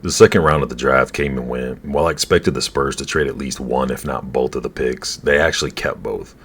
The second round of the draft came and went, and while I expected the Spurs to trade at least one, if not both of the picks, they actually kept both.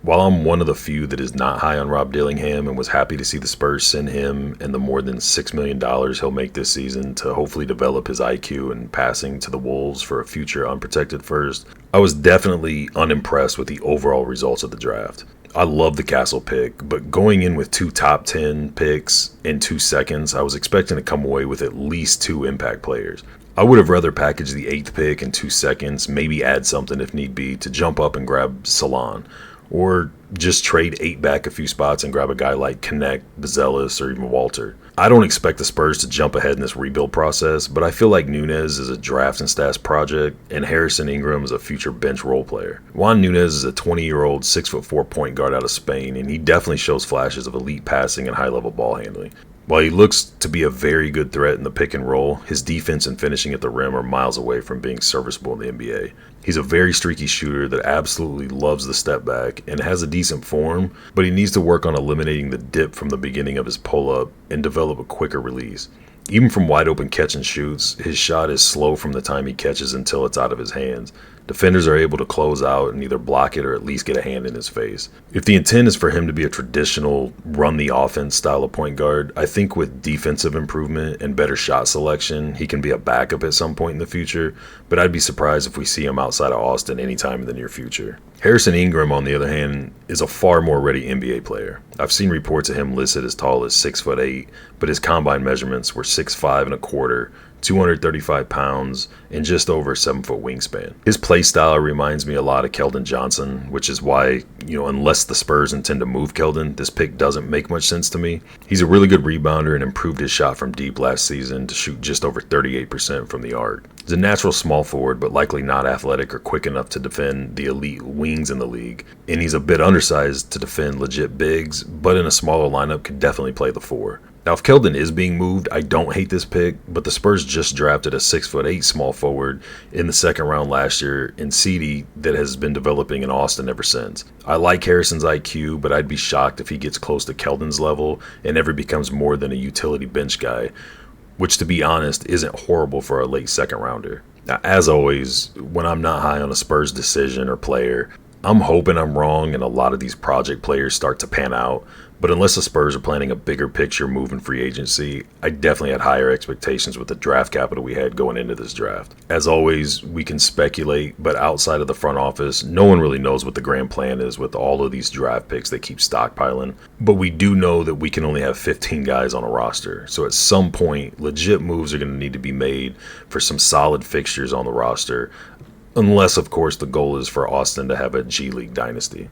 While I'm one of the few that is not high on Rob Dillingham and was happy to see the Spurs send him and the more than $6 million he'll make this season to hopefully develop his IQ and passing to the Wolves for a future unprotected first, I was definitely unimpressed with the overall results of the draft. I love the Castle pick, but going in with two top 10 picks in 2 seconds, I was expecting to come away with at least two impact players. I would have rather packaged the 8th pick in 2 seconds, maybe add something if need be, to jump up and grab Salon. Or just trade 8 back a few spots and grab a guy like Connect, Bezelis, or even Walter. I don't expect the Spurs to jump ahead in this rebuild process, but I feel like Nunez is a draft and stats project, and Harrison Ingram is a future bench role player. Juan Nunez is a 20-year-old 6'4" point guard out of Spain, and he definitely shows flashes of elite passing and high-level ball handling. While he looks to be a very good threat in the pick and roll, his defense and finishing at the rim are miles away from being serviceable in the NBA. He's a very streaky shooter that absolutely loves the step back and has a decent form, but he needs to work on eliminating the dip from the beginning of his pull-up and develop a quicker release. Even from wide open catch and shoots, his shot is slow from the time he catches until it's out of his hands. Defenders are able to close out and either block it or at least get a hand in his face. If the intent is for him to be a traditional run the offense style of point guard, I think with defensive improvement and better shot selection, he can be a backup at some point in the future, but I'd be surprised if we see him outside of Austin anytime in the near future. Harrison Ingram, on the other hand, is a far more ready NBA player. I've seen reports of him listed as tall as 6'8", but his combine measurements were 6'5" and a quarter, 235 pounds, and just over a 7-foot wingspan. His play style reminds me a lot of Keldon Johnson, which is why, unless the Spurs intend to move Keldon, this pick doesn't make much sense to me. He's a really good rebounder and improved his shot from deep last season to shoot just over 38% from the arc. He's a natural small forward, but likely not athletic or quick enough to defend the elite wings in the league. And he's a bit undersized to defend legit bigs, but in a smaller lineup could definitely play the 4. Now, if Keldon is being moved, I don't hate this pick, but the Spurs just drafted a 6'8" small forward in the second round last year in CD that has been developing in Austin ever since. I like Harrison's IQ, but I'd be shocked if he gets close to Keldon's level and ever becomes more than a utility bench guy, which, to be honest, isn't horrible for a late second rounder. Now, as always, when I'm not high on a Spurs decision or player, I'm hoping I'm wrong and a lot of these project players start to pan out, but unless the Spurs are planning a bigger picture move in free agency, I definitely had higher expectations with the draft capital we had going into this draft. As always, we can speculate, but outside of the front office, no one really knows what the grand plan is with all of these draft picks they keep stockpiling. But we do know that we can only have 15 guys on a roster, so at some point, legit moves are going to need to be made for some solid fixtures on the roster, unless, of course, the goal is for Austin to have a G League dynasty.